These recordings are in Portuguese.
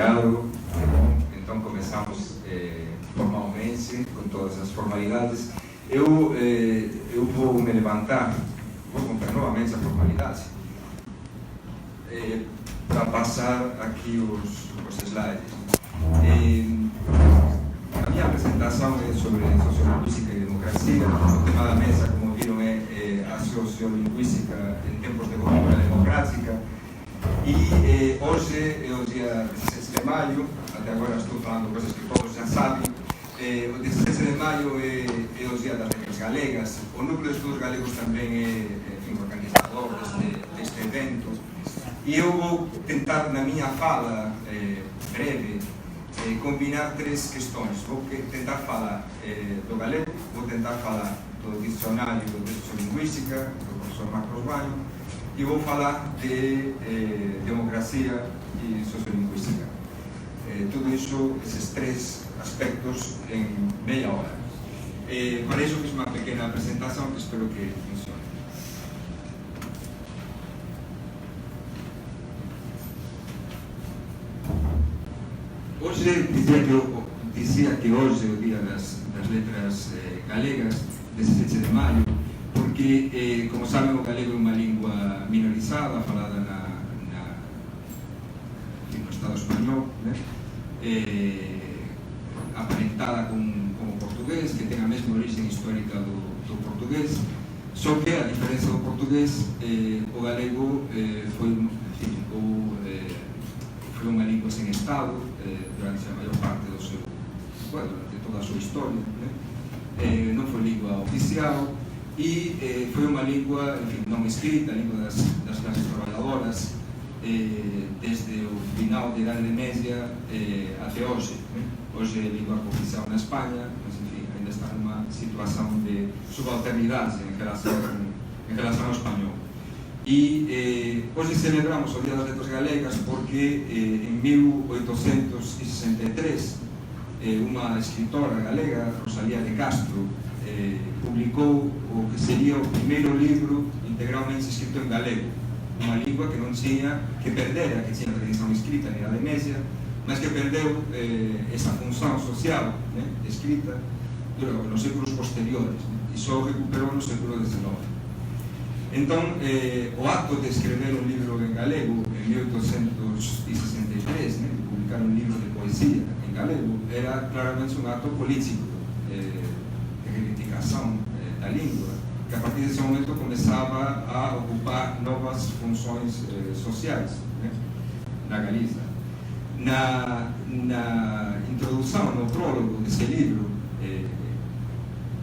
Obrigado. Então começamos formalmente, com todas as formalidades. Eu vou me levantar, vou contar novamente a formalidade, para passar aqui os slides. A minha apresentação é sobre sociolinguística e democracia. O tema da mesa, como viram, é a sociolinguística em tempos de cultura democrática. E hoje é o dia 16 de maio, até agora estou falando coisas que todos já sabem. O 16 de maio é o dia das letras galegas. O Núcleo de Estudos Galegos também é organizador deste evento. E eu vou tentar, na minha fala breve, combinar três questões. Vou tentar falar do galego, vou tentar falar do dicionário de sociolinguística, do professor Marcos Banho, e vou falar de democracia e sociolinguística. Tudo isso, esses três aspectos, em meia hora. Para isso fiz uma pequena apresentação que espero que funcione. Hoje dizia que hoje é o dia das letras galegas, 17 de maio, porque, como sabem, o galego é uma língua minorizada, falada no Estado espanhol, né? Aparentada com o português, que tem a mesma origem histórica do português, só que, a diferença do português, o galego foi uma língua sem Estado durante a maior parte durante toda a sua história, né? Não foi língua oficial e foi uma língua, enfim, não escrita, a língua das classes trabalhadoras, desde o final da Idade Média até hoje. Hoje é língua oficial na Espanha, mas enfim, ainda está numa situação de subalternidade em relação ao espanhol. E hoje celebramos o Dia das Letras Galegas porque em 1863 uma escritora galega, Rosalía de Castro, publicou o que seria o primeiro livro integralmente escrito em galego, uma língua que não tinha, que perdera, que tinha tradição escrita na Idade Média, mas que perdeu essa função social, né, escrita nos séculos posteriores, né, e só recuperou no século XIX. Então, o ato de escrever um livro em galego em 1863, né, de publicar um livro de poesia em galego, era claramente um ato político, de reivindicação da língua, que a partir desse momento começava a ocupar novas funções sociais, né, na Galiza. Na introdução, no prólogo desse livro,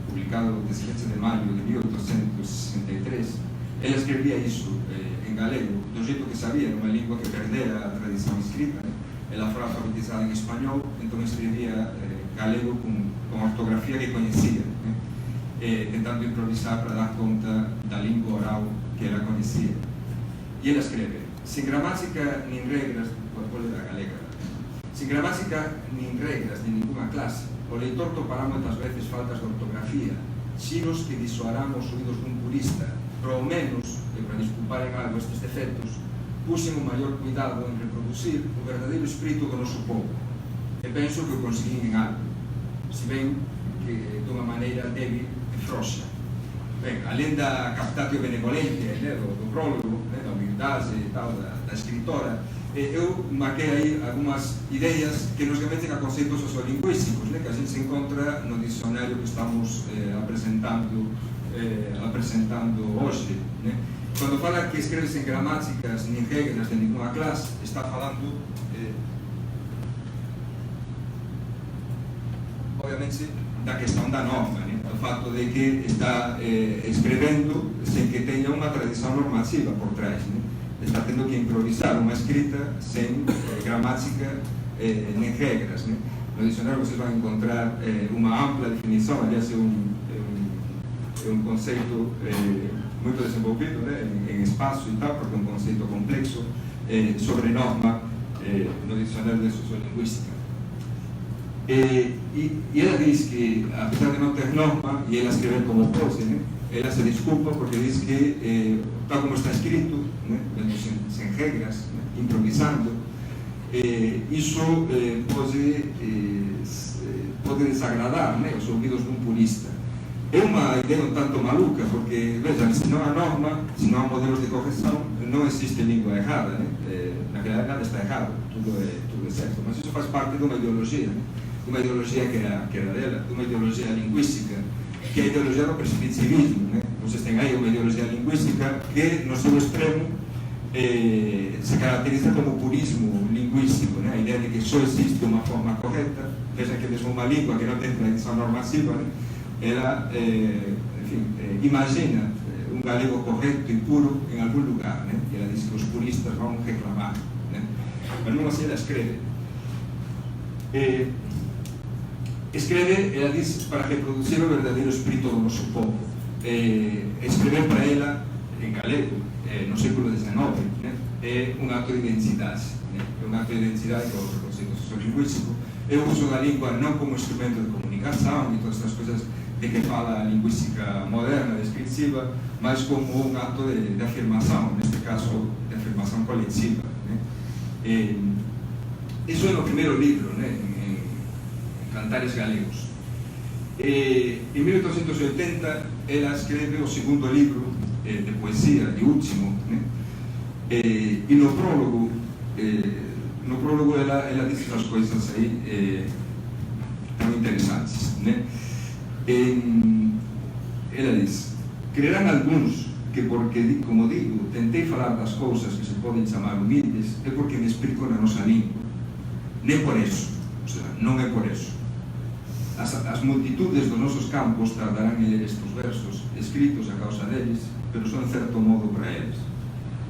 publicado 17 de maio de 1863, ela escrevia isso em galego, do jeito que sabia, numa língua que perdera a tradição escrita, né? Ela foi alfabetizada em espanhol, então escrevia galego com a ortografia que conhecia, né? Tentando improvisar para dar conta da língua oral que ela conhecia. E ela escreve: sem gramática nem regras, da galega, sem gramática nem regras de nenhuma classe, o leitor topará muitas vezes faltas de ortografia, xiros que disoarán os oídos dun purista, pero ao menos, e para desculpar en algo estes defectos, puxen o maior cuidado en reproducir o verdadeiro espírito do noso povo. E penso que o conseguín en algo, se ben que de unha maneira débil e frouxa. Ben, alén da captatio benevolente, né, do prólogo, né, da humildade e tal, da escritora, eu marquei aí algumas ideias que nos remeten a conceitos sociolingüísticos, né, que a gente se encontra no dicionário que estamos apresentando hoje, né? Quando fala que escreve sem gramáticas nem regras de nenhuma classe, está falando obviamente da questão da norma, né? O fato de que está escrevendo sem que tenha uma tradição normativa por trás, né? Está tendo que improvisar uma escrita sem gramática nem regras, né? No dicionário vocês vão encontrar uma ampla definição, aliás é um conceito muito desenvolvido, né, em espaço e tal, porque é um conceito complexo sobre norma no dicionário de sociolinguística. E ela diz que, apesar de não ter norma, e ela escrever como pose, né, ela se desculpa porque diz que, tal como está escrito, né, sem regras, né, improvisando, iso pode desagradar, né, os ouvidos dun purista. É unha idea un tanto maluca, porque, vexan, se non há norma, se non há modelos de corrección, non existe lingua errada, né? Na realidade nada está errado, tudo é certo, mas iso faz parte dunha ideoloxía, né? Unha ideoloxía que era dela, unha ideoloxía lingüística, que é a ideoloxía do prescriptivismo, né? Vocês ten aí unha ideoloxía lingüística que, no seu extremo, se caracteriza como purismo lingüístico, né? A idea de que só existe unha forma correcta, veja que mesmo unha lingua que non ten tradición normativa, né? Ela, imagina un galego correcto e puro en algún lugar, né? E ela diz que os puristas vão reclamar, né? Mas non así ela escreve. Ela diz para reproducir o verdadeiro espírito do noso povo. Escrever para ela en galego no século XIX, né? É un acto de identidade, né? É un acto de identidade que é o conceito sociolingüístico. É o uso da língua non como instrumento de comunicação e todas estas coisas de que fala a lingüística moderna, descriptiva, mas como un acto de afirmação, neste caso de afirmação coletiva, né? Isso é no primeiro livro, né? En Cantares Galegos. En 1880 ela escreve o segundo livro de poesía, e último, né? E no prólogo ela diz as coisas aí tão interessantes, né? Ela diz: creerán alguns que porque, como digo, tentei falar das cousas que se poden chamar humildes é porque me explico na nosa língua. Nem por eso, o sea, non é por eso. As multitudes dos nosos campos tardarán en ler estes versos escritos a causa deles, pero son en certo modo para eles.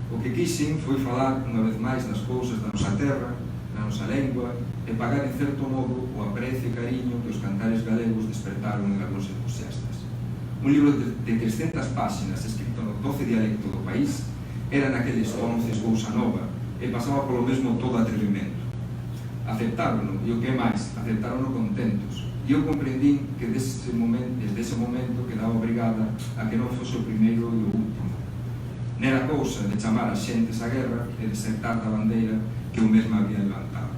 O que quixen foi falar unha vez máis das cousas da nosa terra, na nosa lengua, e pagar en certo modo o aprecio e cariño que os cantares galegos despertaron en algúns entusiastas. Un libro de 300 páxinas escrito no 12 dialecto do país era naqueles onces cousa nova e pasaba polo mesmo todo atrevimento. Aceptárono, e o que máis, aceptárono contentos. E eu comprendín que desde ese momento quedaba obrigada a que non fose o primeiro e o último. Nera cousa de chamar as xentes á guerra e de sentar da bandeira que eu mesma había levantado.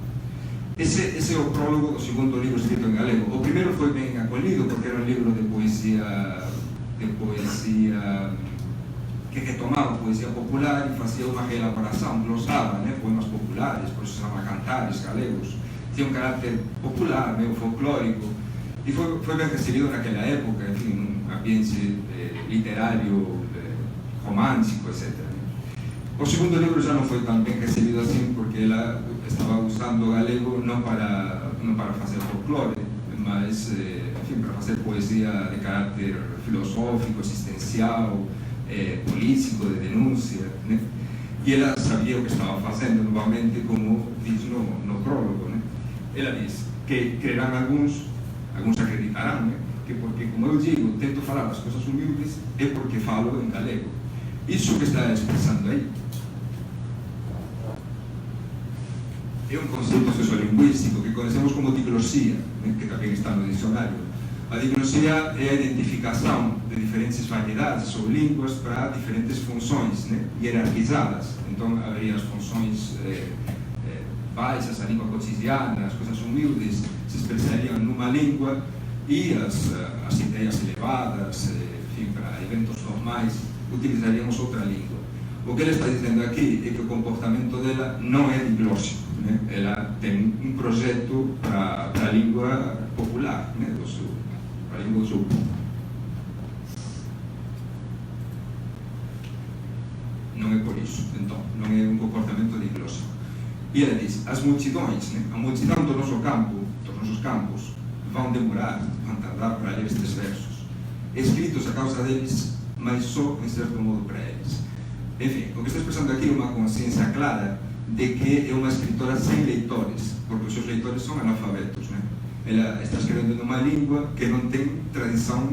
Ese é o prólogo do segundo libro escrito en galego. O primeiro foi ben acolhido porque era un libro de poesía que retomaba poesía popular e facía unha elaboración, glosaba, né, poemas populares, por isso se chama Cantares Galegos. Tinha un carácter popular, meio folclórico, e foi ben recibido naquela época, en fin, un ambiente literario, romántico, etc. O segundo libro já non foi tan ben recibido assim, porque ela estaba usando o galego non para facer folclore, mas, en fin, para facer poesía de carácter filosófico, existencial, político, de denuncia, né? E ela sabía o que estaba facendo, novamente, como diz no prólogo, né? Ela diz que creerán algúns acreditarán, né? Que porque, como eu digo, tento falar das cousas humildes é porque falo en galego. Iso que está expresando aí é un conceito sociolingüístico que conhecemos como diglosia, né? Que tamén está no dicionario. A diglosia é a identificación de diferentes variedades ou linguas para diferentes funções, né? Hierarquizadas. Entón, habería as funções baixas, a língua cotidiana, as coisas humildes se expresarían numa língua e as ideias elevadas, enfim, para eventos normais, utilizaríamos outra língua. O que ele está dizendo aqui é que o comportamento dela non é diglósico, né? Ela ten un proxecto para a língua popular, né? Para a língua do seu povo. Non é por iso, entón, non é un comportamento diglósico. E ela diz, as multidões, né? A multidão do noso campo, dos nosos campos, vão demorar, vão tardar para ler estes versos, escritos a causa deles, mas só em certo modo para eles. Enfim, o que está expressando aqui é uma consciência clara de que é uma escritora sem leitores, porque os seus leitores são analfabetos, né? Ela está escrevendo numa língua que não tem tradição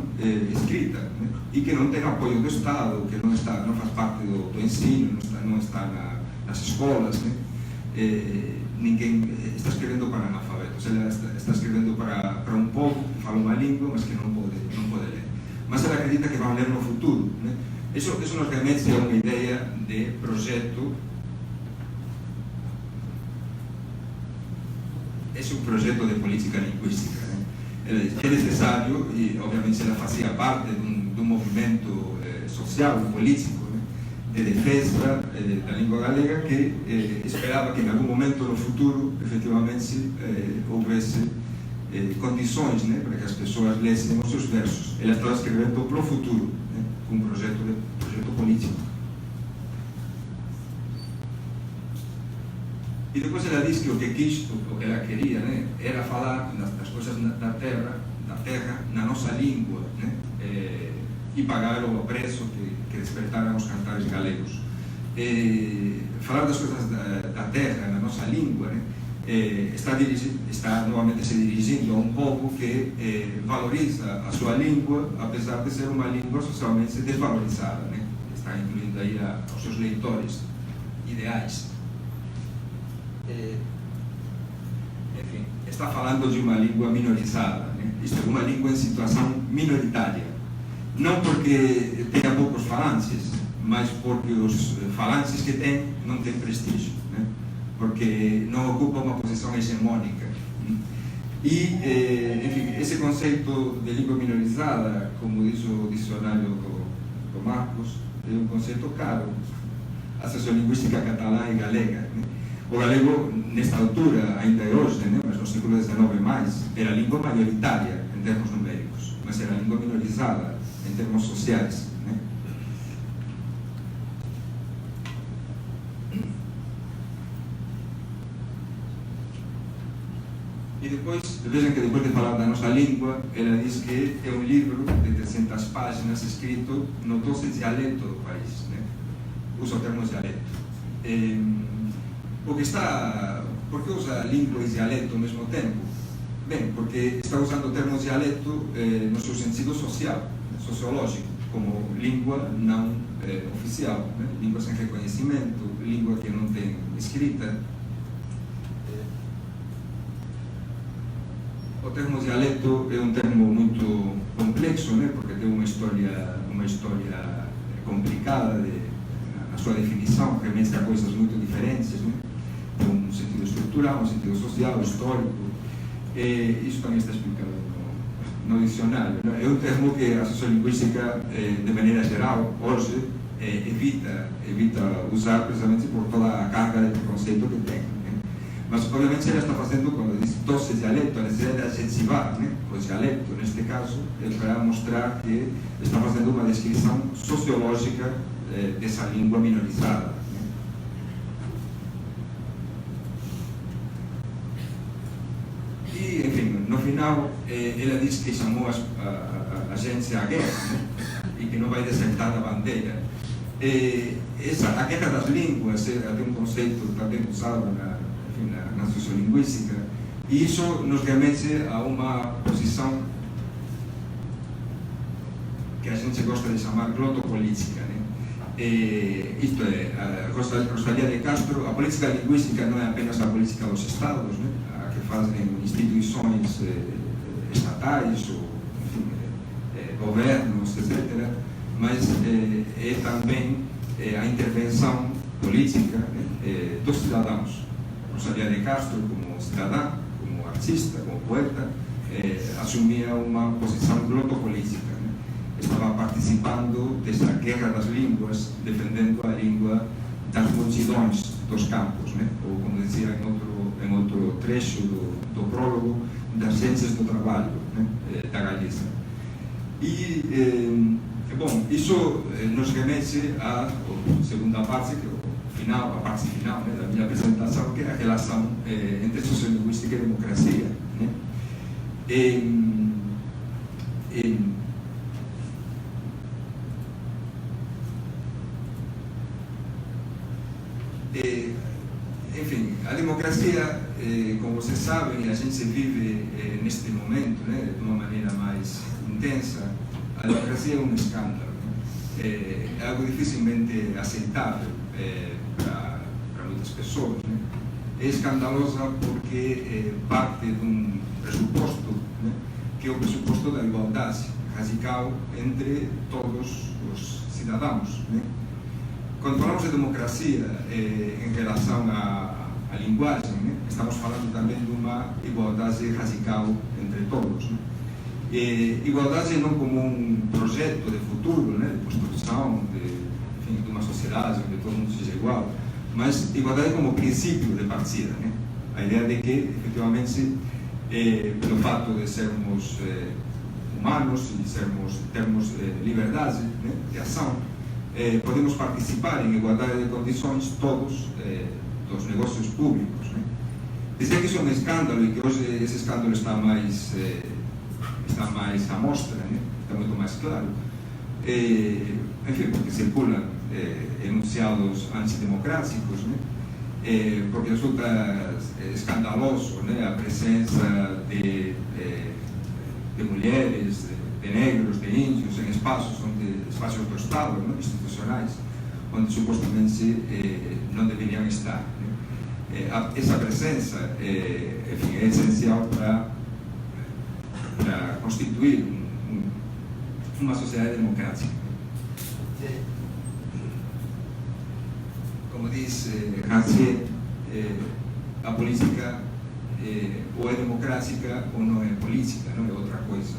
escrita, né? E que não tem apoio do Estado, que não faz parte do ensino, não está nas escolas, né? Ninguém está escrevendo para analfabetos, ela está escrevendo para um povo que fala uma língua, mas que não pode ler. Mas ela acredita que vão ler no futuro, né? Isso nos remete a uma ideia de projeto esse é um projeto de política linguística, né? É necessário, e obviamente ela fazia parte de um movimento social e político, né, de defesa da língua galega, que esperava que em algum momento no futuro, efetivamente, houvesse condições, né, para que as pessoas lessem os seus versos. Ela estava escrevendo para o futuro, né, com um projeto político. E depois ela diz que o que quis, o que ela queria, né, era falar das coisas da terra na nossa língua, né, e pagar o preço que despertaram os cantares galegos. Falar das coisas da terra na nossa língua, né, está novamente se dirigindo a um povo que valoriza a sua língua, apesar de ser uma língua socialmente desvalorizada, né? Está incluindo aí aos seus leitores ideais. Enfim, está falando de uma língua minorizada, né? Isto é, uma língua em situação minoritária. Não porque tenha poucos falantes, mas porque os falantes que tem não têm prestígio, né? Porque não ocupa uma posição hegemônica. E, enfim, esse conceito de língua minorizada, como diz o dicionário do Marcos, é um conceito caro à sociolinguística catalã e galega, né? O galego, nesta altura, ainda é hoje, né, mas no século XIX mais, era a língua maioritária em termos numéricos, mas era a língua minorizada em termos sociais, né? E depois, vejam que depois de falar da nossa língua, ela diz que é um livro de 300 páginas escrito no 12 dialeto do país, né? Usa o termo dialeto. Por que usa língua e dialeto ao mesmo tempo? Bem, porque está usando o termo dialeto no seu sentido social, sociológico, como língua não oficial, né? Língua sem reconhecimento, língua que não tem escrita. O termo dialeto é um termo muito complexo, né? Porque tem uma história complicada na sua definição, remete a coisas muito diferentes, né? Tem um sentido estrutural, um sentido social, histórico. Isso também está explicado no dicionário, né? É um termo que a sociolinguística, de maneira geral, hoje evita usar precisamente por toda a carga de preconceito que tem, né? Mas, obviamente, ela está fazendo, quando diz 12 dialeto, a necessidade de adjetivar, né, o dialeto, neste caso, para mostrar que está fazendo uma descrição sociológica dessa língua minorizada, né? E, enfim, no final, ela diz que chamou a gente à guerra, né? E que não vai desertar da bandeira. A guerra das línguas é um conceito também usado na sociolinguística, e isso nos remete a uma posição que a gente gosta de chamar glotopolítica, né? Isto é, Rosalía de Castro, a política linguística não é apenas a política dos Estados, né? A que fazem instituições estatais, ou, enfim, governos, etc., mas é também a intervenção política, né, dos cidadãos. Rosalía de Castro, como cidadã, como artista, como poeta, assumia uma posição glotopolítica, né? Estava participando dessa guerra das línguas, defendendo a língua das multidões dos campos, né? Ou, como dizia em outro trecho do prólogo, das ciências do trabalho, né, da Galiza. E, bom, isso nos remete à segunda parte, que a parte final, né, da minha apresentação, que é a relação entre sociolinguística e democracia, né? Enfim, a democracia, como vocês sabem, a gente vive neste momento, né, de uma maneira mais intensa. A democracia é um escândalo, né? É algo dificilmente aceitável para muitas pessoas, né? É escandalosa porque parte de um pressuposto, né, que é o pressuposto da igualdade radical entre todos os cidadãos, né? Quando falamos de democracia em relação à linguagem, né, estamos falando também de uma uma igualdade radical entre todos, né? Igualdade não como um projeto de futuro, né, de construção de uma sociedade onde todo mundo seja igual, mas igualdade como princípio de partida, né? A ideia de que, efetivamente, pelo fato de sermos humanos e de termos liberdade, né, de ação, podemos participar em igualdade de condições todos dos negócios públicos, né? Dizer que isso é um escândalo e que hoje esse escândalo está mais à mostra, né? Está muito mais claro, enfim, porque circulam enunciados antidemocráticos, né? Porque resulta escandaloso, né, a presença de mulheres, de negros, de índios em espaços do Estado, né, institucionais, onde supostamente não deveriam estar, né? Essa presença enfim, é essencial para constituir uma sociedade democrática. Como diz Rancière, a política ou é democrática ou não é política, não é outra coisa.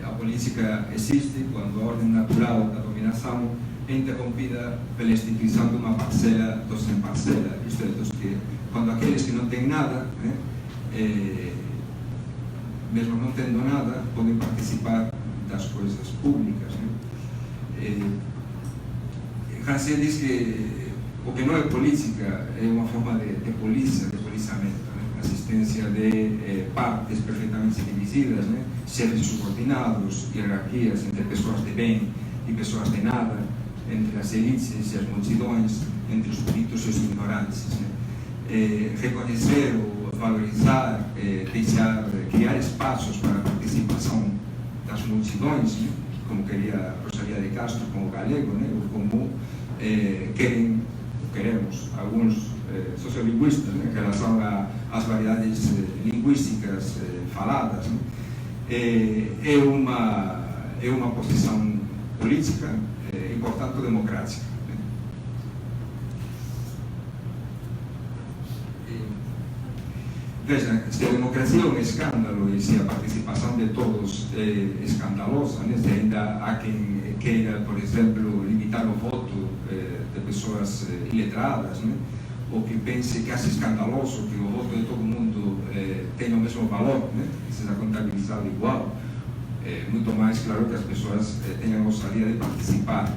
A política existe quando a ordem natural da dominação é interrompida pela instituição de uma parcela dos sem parcela, isto é, dos que, quando aqueles que não têm nada, né, mesmo não tendo nada, podem participar das coisas públicas, né? Rancière diz que o que não é política é uma forma de polícia, de policiamento, né? Assistência de partes perfeitamente divididas, né? Chefes subordinados, hierarquias entre pessoas de bem e pessoas de nada, entre as elites e as multidões, entre os bonitos e os ignorantes, né? Reconhecer ou valorizar, criar espaços para a participação das multidões, né? Como queria Rosalía de Castro com o galego, né? Ou como queremos alguns sociolinguistas, né? Em relação às variedades linguísticas faladas, né? É uma posição política e, portanto, democrática. Veja, se a democracia é um escândalo e se a participação de todos é escandalosa, né? Se ainda há quem queira, por exemplo, limitar o voto de pessoas iletradas, né? Ou que pense que acha escandaloso que o voto de todo mundo tenha o mesmo valor, né? Que seja contabilizado igual, muito mais claro que as pessoas tenham a ousadia de participar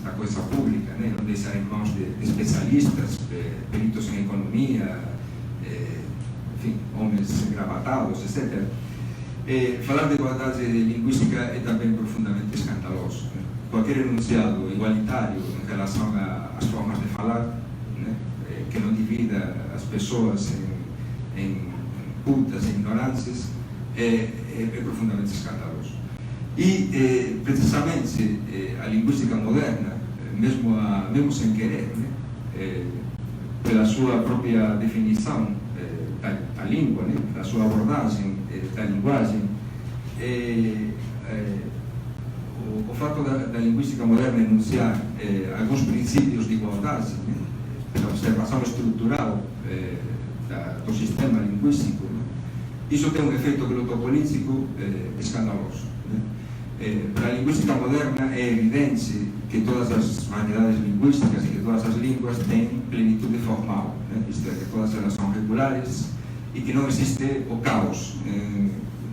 da coisa pública, né? Não deixar em mãos de especialistas, peritos em economia, enfim, homens engravatados, etc. Falar de igualdade linguística é também profundamente escandaloso, né? Qualquer enunciado igualitário em relação às formas de falar, né? Que não divida as pessoas em cultas e ignorantes, é profundamente escandaloso. E, precisamente, a linguística moderna, mesmo sem querer, né? Pela sua própria definição da língua, né? Da sua abordagem da linguagem, o fato da linguística moderna enunciar alguns princípios de igualdade, né? Pela observação estrutural do sistema linguístico, né? Isso tem um efeito glotopolítico escandaloso, né? Para a linguística moderna é evidente que todas as variedades linguísticas e que todas as línguas têm plenitude formal, né? Isto é, que todas elas são regulares e que não existe o caos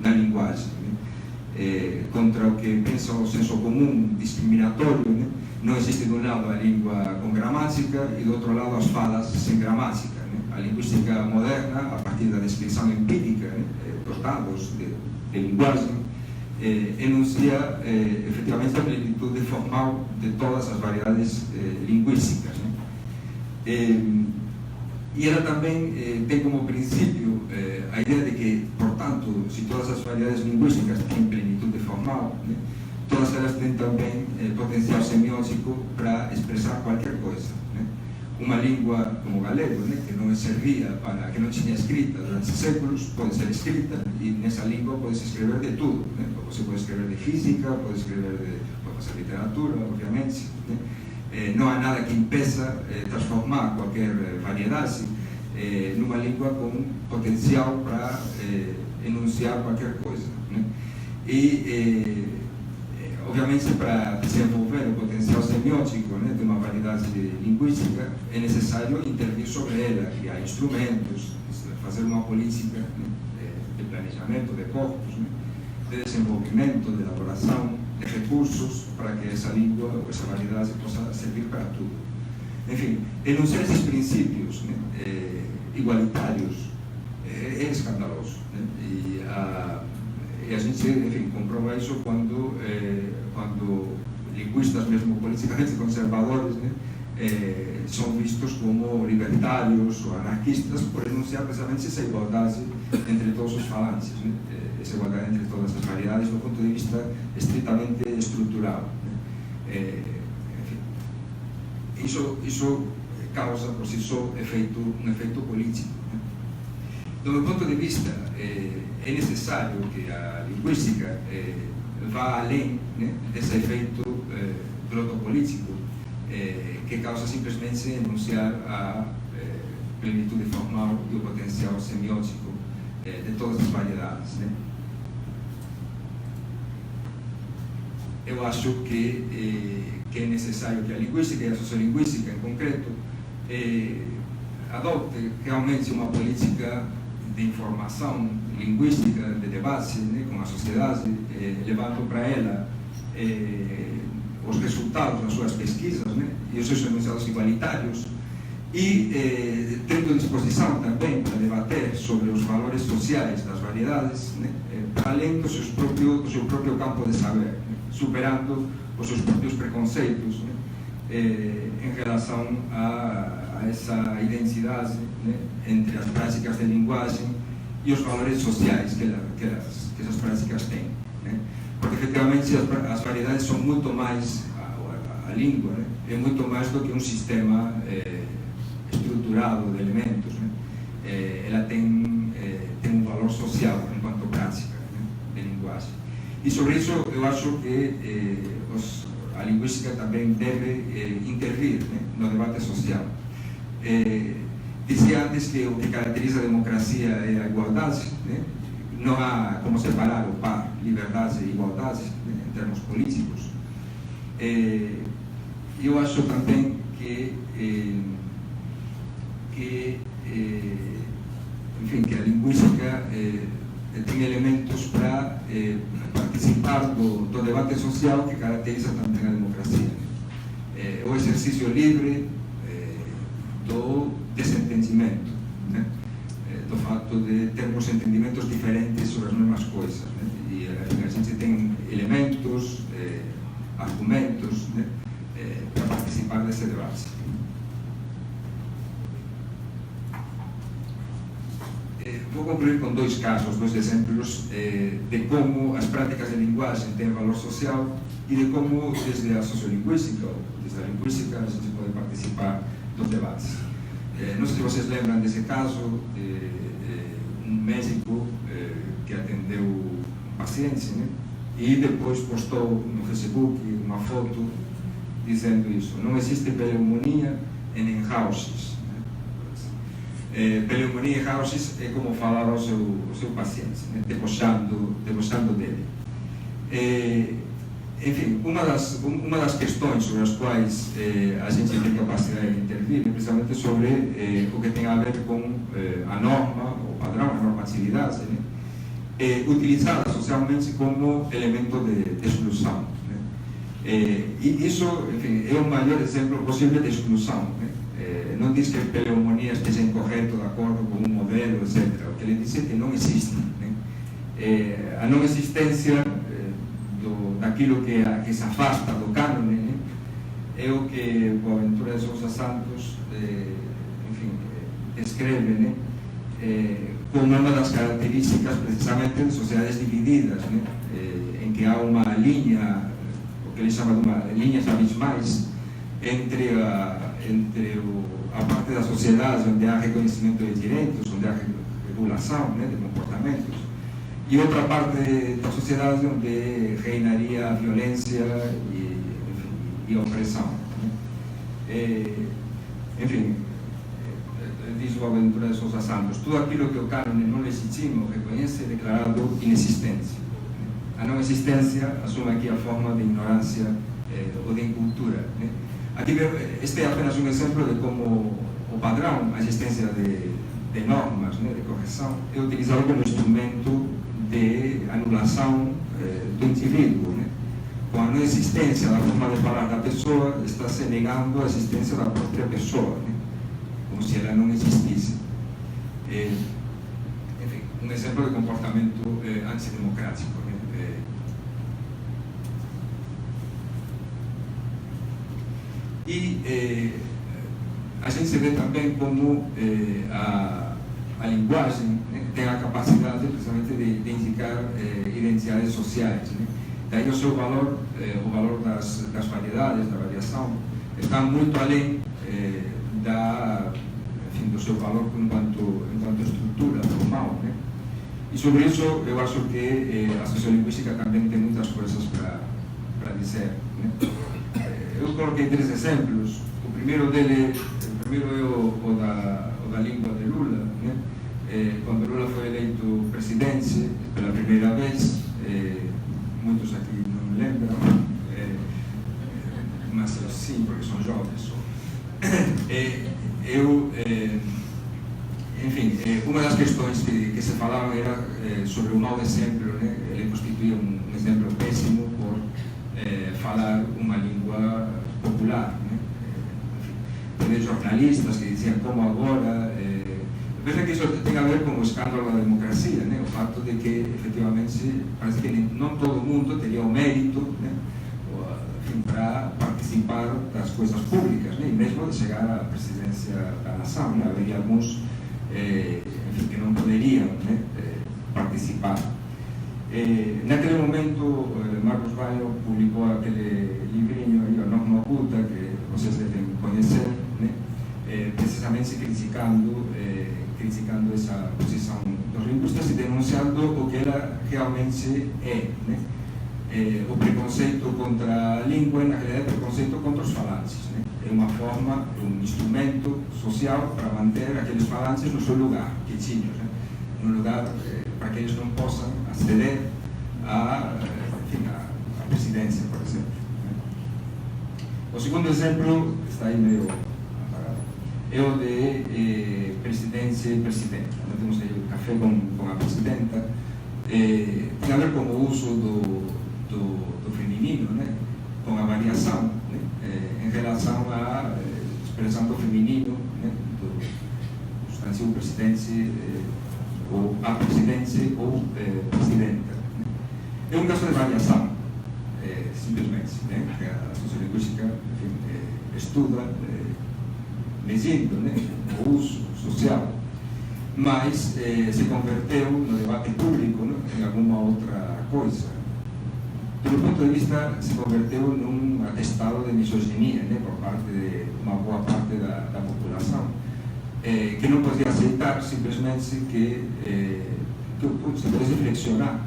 na linguagem, né? Contra o que pensa o senso comum discriminatório, né? Não existe de um lado a língua com gramática e do outro lado as falas sem gramática, né? A linguística moderna, a partir da descrição empírica, né? Dos dados de linguagem, enuncia efetivamente a plenitude formal de todas as variedades linguísticas, né? E ela também tem como princípio a ideia de que, portanto, se todas as variedades linguísticas têm plenitude formal, né? Todas elas têm também potencial semiótico para expressar qualquer coisa, né? Uma língua como o galego, né? Que não servia que não tinha escrita durante séculos, pode ser escrita e nessa língua pode-se escrever de tudo, né? Você pode escrever de física, pode fazer literatura, obviamente, né? Não há nada que impeça transformar qualquer variedade numa língua com potencial para enunciar qualquer coisa, né? E, obviamente, para desenvolver o potencial semiótico, né, de uma variedade linguística, é necessário intervir sobre ela, criar instrumentos, fazer uma política, né, de planejamento de corpos, né, de desenvolvimento, de elaboração de recursos para que essa língua ou essa variedade possa servir para tudo. Enfim, enunciar esses princípios, né, igualitários é escandaloso, né? E a gente, enfim, comprova isso quando linguistas mesmo politicamente conservadores, né, são vistos como libertários ou anarquistas por enunciar precisamente essa igualdade entre todos os falantes, né? Essa igualdade entre todas as variedades do ponto de vista estritamente estrutural, né? Enfim, isso causa por si só um efeito político, né? Do meu ponto de vista, é necessário que a linguística vá além, né, desse efeito glotopolítico que causa simplesmente enunciar a plenitude formal e o potencial semiótico de todas as variedades, né? Eu acho que é necessário que a linguística e a sociolinguística, em concreto, adopte realmente uma política de informação linguística, de debate, né, com a sociedade, levando para ela os resultados das suas pesquisas, né, e os seus enunciados igualitários, e tendo disposição também para debater sobre os valores sociais das variedades, né, para além do seu próprio campo de saber, né, superando os seus próprios preconceitos, né, em relação a essa identidade, né, entre as práticas de linguagem e os valores sociais que essas práticas têm, né? Porque efetivamente as variedades são muito mais, a língua, né, é muito mais do que um sistema estruturado de elementos, né? Ela tem um valor social enquanto prática, né, de linguagem. E sobre isso eu acho que a linguística também deve intervir, né, no debate social. Dizia antes que o que caracteriza a democracia é a igualdade, né? Não há como separar o par, liberdade e igualdade, né, em termos políticos. Eu acho também que a linguística tem elementos para participar do debate social que caracteriza também a democracia. O exercício livre do desentendimento, né? Do fato de termos entendimentos diferentes sobre as mesmas coisas, né? E a gente tem elementos, argumentos, né, para participar desse debate. Vou concluir com dois casos, dois exemplos de como as práticas de linguagem têm valor social e de como, desde a sociolinguística ou desde a linguística, a gente pode participar dos debates. Não sei se vocês lembram desse caso de um médico que atendeu um paciente, né, e depois postou no Facebook uma foto dizendo isso: não existe pneumonia em houses. Pneumonia em houses é como falar ao seu paciente, né, debochando dele. Enfim, uma das questões sobre as quais a gente tem capacidade de intervir é precisamente sobre o que tem a ver com a norma, o padrão, a normatividade, né, utilizada socialmente como elemento de exclusão, né. E isso, enfim, é o maior exemplo possível de exclusão, né. Não diz que a pneumonia esteja incorreto de acordo com um modelo, etc. O que ele diz é que não existe, né. A não existência daquilo que se afasta do cânone, né, é o que Boaventura de Sousa Santos, enfim, descreve, né, como uma das características precisamente de sociedades divididas, né, em que há uma linha, o que ele chama de linhas abismais entre a parte da sociedade onde há reconhecimento de direitos, onde há regulação, né, de comportamentos, e outra parte da sociedade onde reinaria a violência e a opressão, né? Enfim, diz Boaventura de Sousa Santos, tudo aquilo que o cânone non legitima ou reconhece é declarado inexistência. A não existência assume aqui a forma de ignorância ou de incultura. Aqui, este é apenas um exemplo de como o padrão, a existência de normas, de correção, é utilizado como instrumento de anulação do indivíduo. Com a não existência da forma de falar da pessoa, está se negando a existência da própria pessoa, como se ela não existisse. Enfim, um exemplo de comportamento antidemocrático. E a gente vê também como a linguagem tem a capacidade precisamente de indicar identidades sociais. Daí o seu valor, o valor das variedades, da variação, está muito além do seu valor enquanto estrutura formal. E sobre isso eu acho que a sociolinguística também tem muitas coisas para dizer. Eu coloquei 3 exemplos. O primeiro é o da língua de Lula. Quando Lula foi eleito presidente pela primeira vez, muitos aqui não me lembram, mas sim, porque são jovens. Enfim, uma das questões que se falavam era sobre o mau exemplo. Ele constituía um exemplo péssimo por falar uma língua popular. Enfim, jornalistas que diziam como agora. Veja que isso tem a ver com o escândalo da democracia, o fato de que, efetivamente, parece que não todo mundo teria o mérito para participar das coisas públicas, e mesmo de chegar à presidência da nação. Haveria alguns enfim, que não poderiam participar. Naquele momento, Marcos Baio publicou aquele livrinho, A Norma Oculta, que vocês devem conhecer, precisamente criticando essa posição dos linguistas e denunciando o que ela realmente é. O preconceito contra a língua, na realidade, é preconceito contra os falantes. É uma forma, um instrumento social para manter aqueles falantes no seu lugar, quietinhos, no lugar para que eles não possam aceder à presidência, por exemplo. O segundo exemplo está aí meio apagado. É o de presidência e presidenta. Nós temos aí o café com a presidenta. Tem a ver com o uso do feminino, com a variação, em relação à expressão do feminino, do substantivo presidente, ou a presidente ou presidenta. É um caso de variação, simplesmente, que a sociolinguística estuda, medindo o uso social, mas se converteu no debate público em alguma outra coisa. Do ponto de vista, se converteu num atestado de misoginia por parte de uma boa parte da população, que não podia aceitar simplesmente que se pudesse flexionar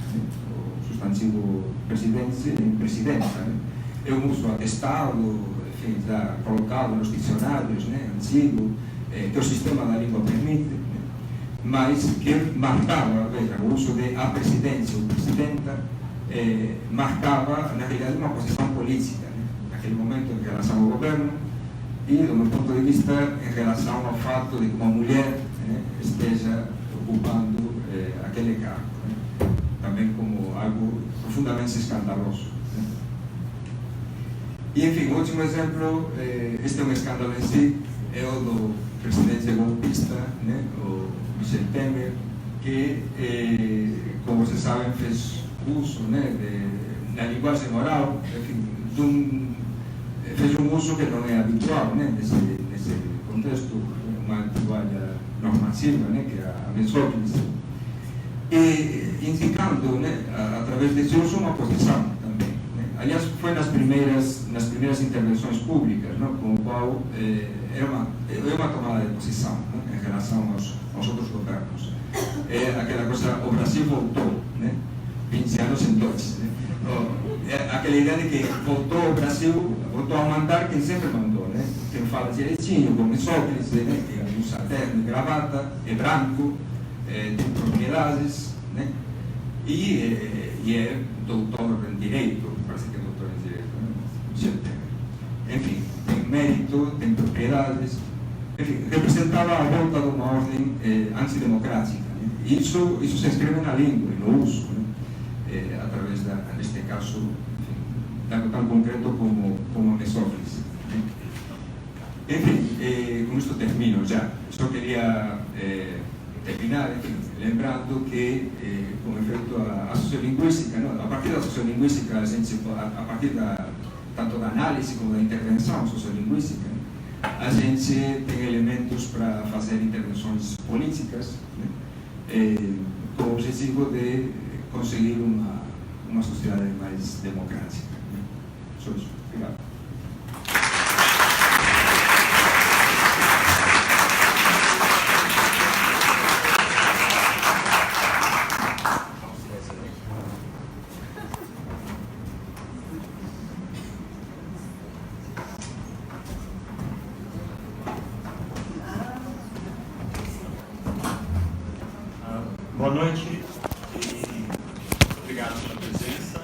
o substantivo presidente em presidenta. É um uso atestado, enfim, já colocado nos dicionários, antigo, que o sistema da língua permite, mas que marcava, veja, o uso de a presidência ou presidenta, marcava, na realidade, uma posição política, naquele momento em relação ao governo e, do meu ponto de vista, em relação ao fato de que uma mulher esteja ocupando aquele cargo, também como algo profundamente escandaloso. E, enfim, o último exemplo, este é um escândalo em si, é o do presidente golpista, o Michel Temer, que, como vocês sabem, fez uso da linguagem oral, enfim, fez um uso que não é habitual nesse contexto, uma antigalha normativa, que é a mesóclise, e indicando, através desse uso, uma posição também. Aliás, foi nas primeiras intervenções públicas, com o qual é uma tomada de posição em relação aos outros governos. É aquela coisa, o Brasil voltou. 20 anos em dois. Né? Aquela ideia de que voltou ao Brasil, voltou a mandar quem sempre mandou, né? Quem fala direitinho, como Sócrates, né? Que usa terno e gravata, é branco, tem propriedades, né? E é doutor em Direito, parece que é doutor em Direito, né? Enfim, tem mérito, tem propriedades, enfim, representava a volta de uma ordem antidemocrática. Né? Isso se escreve na língua, no uso, né? Através, neste caso, enfim, algo tão concreto como Mesócrates. Né? Enfim, com isto termino já. Só queria terminar, enfim, lembrando que, com efeito a sociolinguística, não? A partir da sociolinguística, a partir tanto da análise como da intervenção sociolinguística, a gente tem elementos para fazer intervenções políticas, né? Com o objetivo de conseguir uma sociedade mais democrática. Né? Só isso. Obrigado. Boa noite e obrigado pela presença.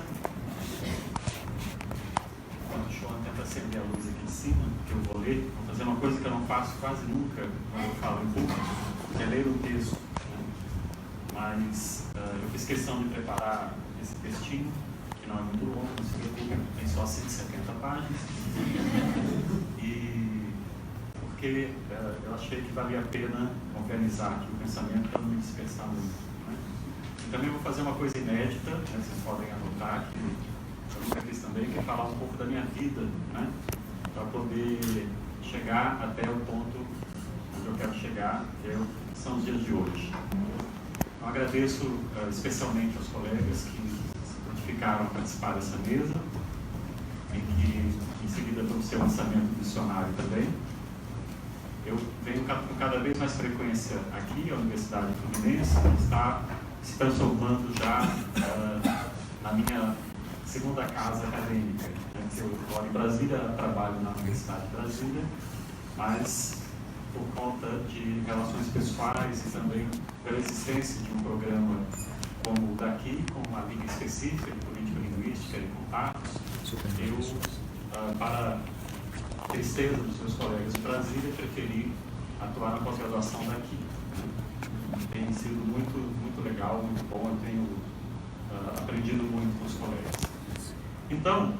Enquanto o João tenta acender a luz aqui de cima, que eu vou ler, vou fazer uma coisa que eu não faço quase nunca quando eu falo em público, que é ler um texto. Né? Mas eu fiz questão de preparar esse textinho, que não é muito longo, tem só 170 páginas, e porque eu achei que valia a pena organizar aqui o pensamento para não me dispersar muito. Também vou fazer uma coisa inédita, né, vocês podem anotar, que eu nunca fiz também, que é falar um pouco da minha vida, né, para poder chegar até o ponto onde eu quero chegar, que são os dias de hoje. Eu agradeço especialmente aos colegas que se prontificaram a participar dessa mesa, e que em seguida vamos ter o lançamento do dicionário também. Eu venho com cada vez mais frequência aqui, a Universidade Fluminense, que está se transformando já na minha segunda casa acadêmica. Né? Eu moro em Brasília, trabalho na Universidade de Brasília, mas por conta de relações pessoais e também pela existência de um programa como o daqui, com uma linha específica de política-linguística e contatos, eu, para a tristeza dos meus colegas de Brasília, preferi atuar na pós-graduação daqui. Tem sido muito legal, muito bom, eu tenho aprendido muito com os colegas. Então,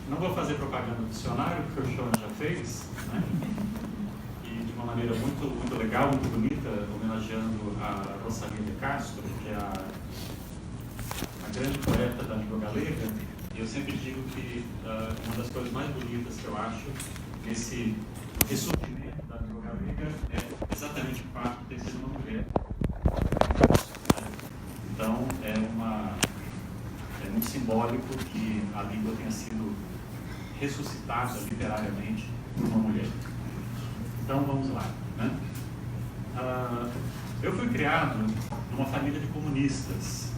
não vou fazer propaganda do dicionário, porque o Sean já fez, né? E de uma maneira muito legal, muito bonita, homenageando a Rosalía de Castro, que é a grande poeta da língua galega. E eu sempre digo que uma das coisas mais bonitas que eu acho nesse ressurgimento da língua galega é exatamente o fato de ter sido uma mulher. Então, é muito simbólico que a língua tenha sido ressuscitada literariamente por uma mulher. Então, vamos lá. Né? Eu fui criado numa família de comunistas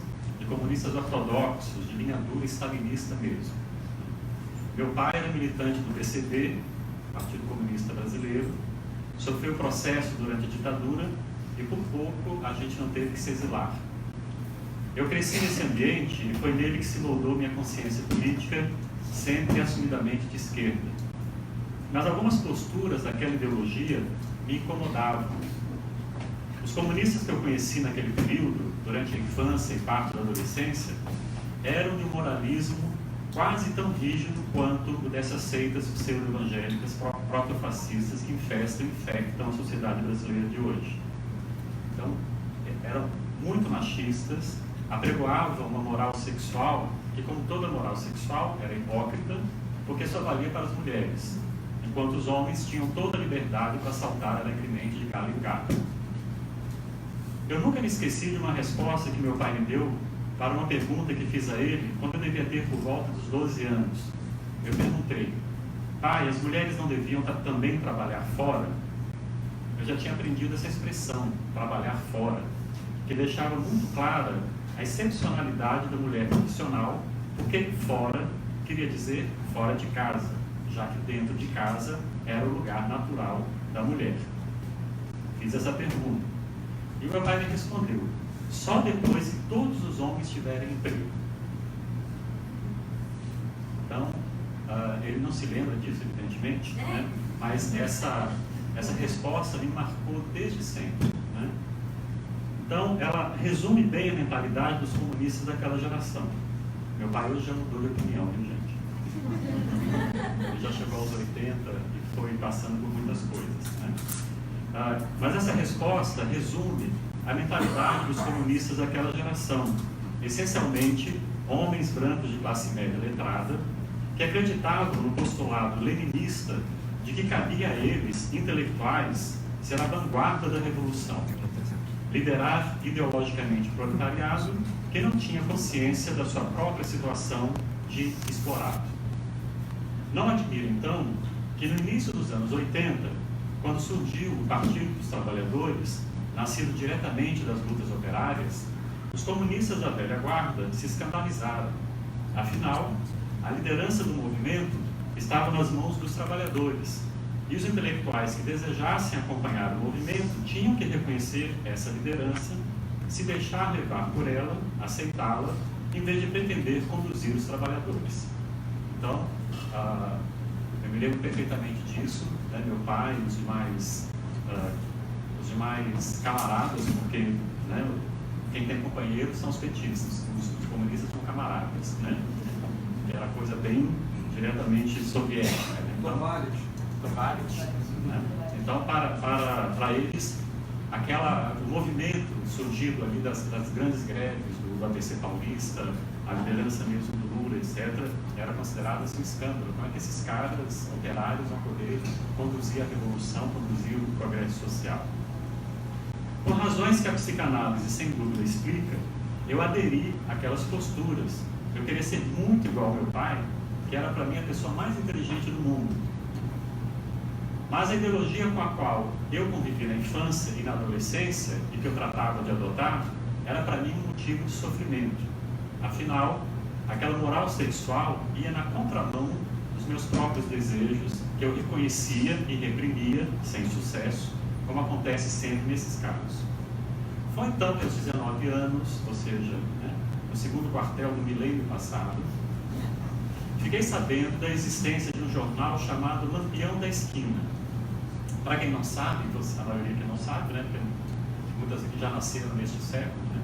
ortodoxos, de linha dura stalinista mesmo. Meu pai era militante do PCB, Partido Comunista Brasileiro, sofreu processo durante a ditadura e por pouco a gente não teve que se exilar. Eu cresci nesse ambiente e foi nele que se moldou minha consciência política, sempre assumidamente de esquerda. Mas algumas posturas daquela ideologia me incomodavam. Os comunistas que eu conheci naquele período, durante a infância e parte da adolescência, eram de um moralismo quase tão rígido quanto o dessas seitas pseudo-evangélicas proto-fascistas que infestam e infectam a sociedade brasileira de hoje. Então, eram muito machistas, apregoavam uma moral sexual que, como toda moral sexual, era hipócrita, porque só valia para as mulheres, enquanto os homens tinham toda a liberdade para saltar alegremente de galho em galho. Eu nunca me esqueci de uma resposta que meu pai me deu para uma pergunta que fiz a ele quando eu devia ter por volta dos 12 anos. Eu perguntei: pai, as mulheres não deviam também trabalhar fora? Eu já tinha aprendido essa expressão, trabalhar fora, que deixava muito clara a excepcionalidade da mulher profissional, porque fora queria dizer fora de casa, já que dentro de casa era o lugar natural da mulher. Fiz essa pergunta. E o meu pai me respondeu: só depois que todos os homens tiverem emprego. Então, ele não se lembra disso, evidentemente, né? Mas essa resposta me marcou desde sempre, né? Então, ela resume bem a mentalidade dos comunistas daquela geração. Meu pai hoje já mudou de opinião, viu, gente? Ele já chegou aos 80 e foi passando por muitas coisas, né? Mas essa resposta resume a mentalidade dos comunistas daquela geração, essencialmente homens brancos de classe média letrada, que acreditavam no postulado leninista de que cabia a eles, intelectuais, ser a vanguarda da revolução, liderar ideologicamente o proletariado que não tinha consciência da sua própria situação de explorado. Não admira, então, que no início dos anos 80, quando surgiu o Partido dos Trabalhadores, nascido diretamente das lutas operárias, os comunistas da velha guarda se escandalizaram. Afinal, a liderança do movimento estava nas mãos dos trabalhadores, e os intelectuais que desejassem acompanhar o movimento tinham que reconhecer essa liderança, se deixar levar por ela, aceitá-la, em vez de pretender conduzir os trabalhadores. Então, eu me lembro perfeitamente disso, né? Meu pai e os demais camaradas, porque, né, quem tem companheiros são os petistas, os comunistas são camaradas, né? Era coisa bem diretamente soviética. Então, né? Então para eles, o movimento surgido ali das grandes greves do ABC Paulista, a liderança mesmo do Lula, etc., era considerado assim, um escândalo. Como é que esses caras operários vão poder conduzir a revolução, conduzir o progresso social? Por razões que a psicanálise sem dúvida explica, eu aderi àquelas posturas. Eu queria ser muito igual ao meu pai, que era para mim a pessoa mais inteligente do mundo. Mas a ideologia com a qual eu convivi na infância e na adolescência, e que eu tratava de adotar, era para mim um motivo de sofrimento. Afinal, aquela moral sexual ia na contramão dos meus próprios desejos, que eu reconhecia e reprimia, sem sucesso, como acontece sempre nesses casos. Foi então que aos 19 anos, ou seja, né, no segundo quartel do milênio passado, fiquei sabendo da existência de um jornal chamado Lampião da Esquina. Para quem não sabe, a maioria que não sabe, né, porque muitas aqui já nasceram neste século, né?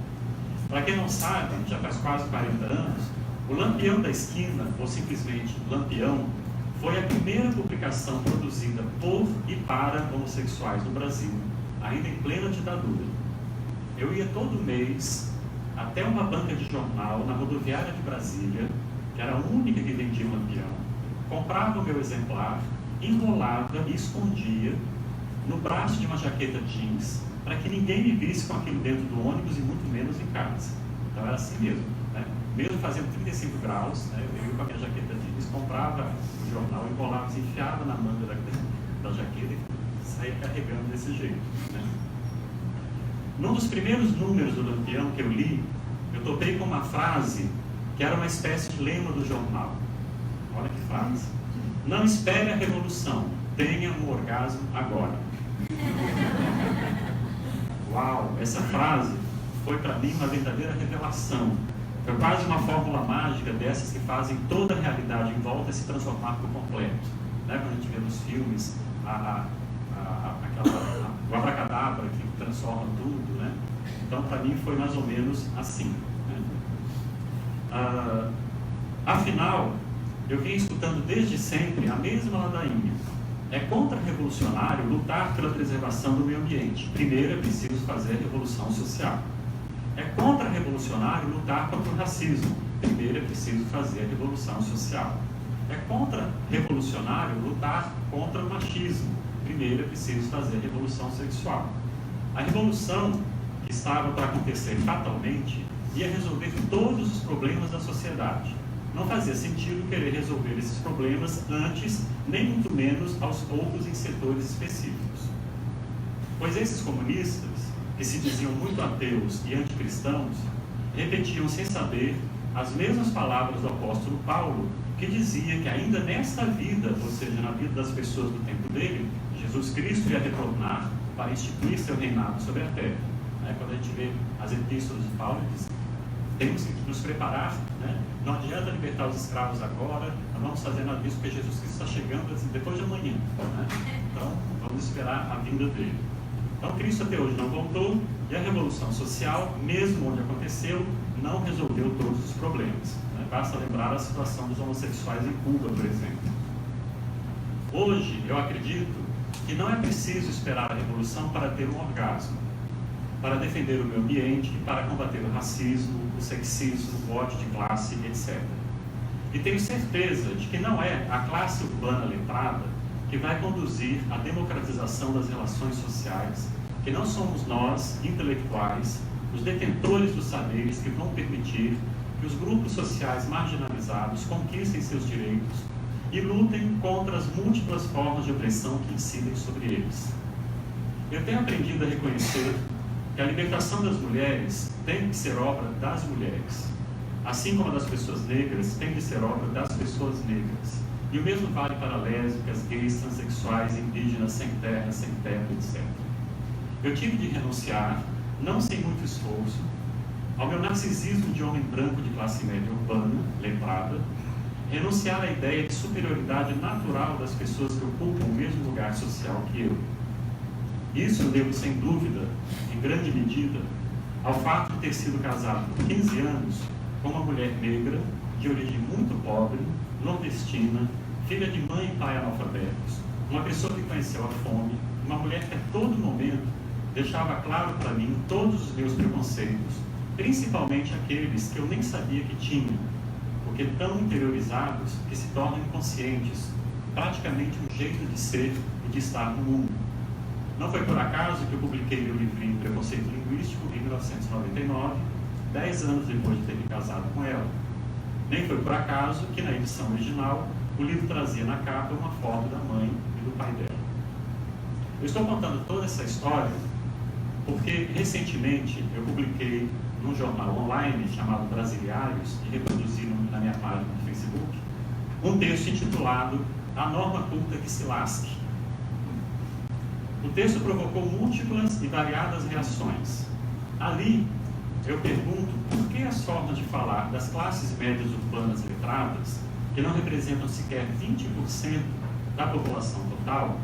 Para quem não sabe, já faz quase 40 anos, o Lampião da Esquina, ou simplesmente Lampião, foi a primeira publicação produzida por e para homossexuais no Brasil, ainda em plena ditadura. Eu ia todo mês até uma banca de jornal na rodoviária de Brasília, que era a única que vendia Lampião, comprava o meu exemplar, enrolava e escondia no braço de uma jaqueta jeans, para que ninguém me visse com aquilo dentro do ônibus e muito menos em casa. Então era assim mesmo, né? Mesmo fazendo 35 graus, né, eu ia com a minha jaqueta jeans, comprava o jornal, enrolava, se enfiava na manga da jaqueta e saía carregando desse jeito, né? Num dos primeiros números do Lampião que eu li, eu topei com uma frase que era uma espécie de lema do jornal. Olha que frase: não espere a revolução, tenha um orgasmo agora. Uau, essa frase foi para mim uma verdadeira revelação. Foi quase uma fórmula mágica dessas que fazem toda a realidade em volta se transformar por completo. Né? Quando a gente vê nos filmes o abracadabra que transforma tudo, né? Então para mim foi mais ou menos assim, né? Afinal, eu vim escutando desde sempre a mesma ladainha. É contra-revolucionário lutar pela preservação do meio ambiente. Primeiro é preciso fazer a revolução social. É contra-revolucionário lutar contra o racismo. Primeiro é preciso fazer a revolução social. É contra-revolucionário lutar contra o machismo. Primeiro é preciso fazer a revolução sexual. A revolução que estava para acontecer fatalmente ia resolver todos os problemas da sociedade. Não fazia sentido querer resolver esses problemas antes, nem muito menos aos poucos em setores específicos. Pois esses comunistas que se diziam muito ateus e anticristãos, repetiam sem saber as mesmas palavras do apóstolo Paulo, que dizia que ainda nesta vida, ou seja, na vida das pessoas do tempo dele, Jesus Cristo ia retornar para instituir seu reinado sobre a terra. Quando a gente vê as epístolas de Paulo, ele diz: temos que nos preparar, né? Não adianta libertar os escravos agora, não vamos fazer nada disso, porque Jesus Cristo está chegando assim, depois de amanhã, né? Então, vamos esperar a vinda dele. Então, Cristo até hoje não voltou, e a Revolução Social, mesmo onde aconteceu, não resolveu todos os problemas, né? Basta lembrar a situação dos homossexuais em Cuba, por exemplo. Hoje, eu acredito que não é preciso esperar a Revolução para ter um orgasmo, para defender o meio ambiente, para combater o racismo, o sexismo, o ódio de classe, etc. E tenho certeza de que não é a classe urbana letrada que vai conduzir à democratização das relações sociais, que não somos nós, intelectuais, os detentores dos saberes, que vão permitir que os grupos sociais marginalizados conquistem seus direitos e lutem contra as múltiplas formas de opressão que incidem sobre eles. Eu tenho aprendido a reconhecer que a libertação das mulheres tem que ser obra das mulheres, assim como a das pessoas negras tem que ser obra das pessoas negras. E o mesmo vale para lésbicas, gays, transexuais, indígenas, sem terra, sem teto, etc. Eu tive de renunciar, não sem muito esforço, ao meu narcisismo de homem branco de classe média urbana, letrada, renunciar à ideia de superioridade natural das pessoas que ocupam o mesmo lugar social que eu. Isso eu devo, sem dúvida, em grande medida, ao fato de ter sido casado por 15 anos com uma mulher negra, de origem muito pobre, nordestina, filha de mãe e pai analfabetos, uma pessoa que conheceu a fome, uma mulher que a todo momento deixava claro para mim todos os meus preconceitos, principalmente aqueles que eu nem sabia que tinha, porque tão interiorizados que se tornam inconscientes, praticamente um jeito de ser e de estar no mundo. Não foi por acaso que eu publiquei meu livrinho Preconceito Linguístico em 1999, 10 anos depois de ter me casado com ela. Nem foi por acaso que na edição original o livro trazia na capa uma foto da mãe e do pai dela. Eu estou contando toda essa história porque recentemente eu publiquei num jornal online chamado Brasiliários, e reproduzi na minha página no Facebook, um texto intitulado A Norma Culta que se Lasque. O texto provocou múltiplas e variadas reações. Ali, eu pergunto por que as formas de falar das classes médias urbanas letradas, que não representam sequer 20% da população total,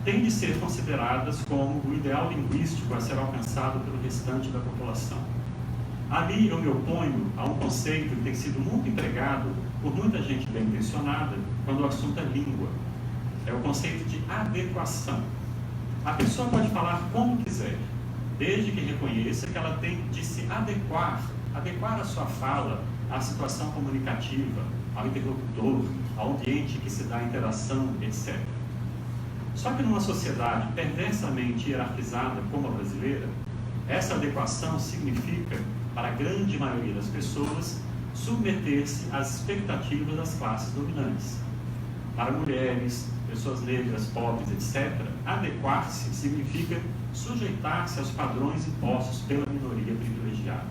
têm de ser consideradas como o ideal linguístico a ser alcançado pelo restante da população. Ali eu me oponho a um conceito que tem sido muito empregado por muita gente bem intencionada quando o assunto é língua. É o conceito de adequação. A pessoa pode falar como quiser, desde que reconheça que ela tem de se adequar a sua fala à situação comunicativa, ao interlocutor, ao ambiente que se dá a interação, etc. Só que numa sociedade perversamente hierarquizada como a brasileira, essa adequação significa, para a grande maioria das pessoas, submeter-se às expectativas das classes dominantes. Para mulheres, pessoas negras, pobres, etc., adequar-se significa sujeitar-se aos padrões impostos pela minoria privilegiada.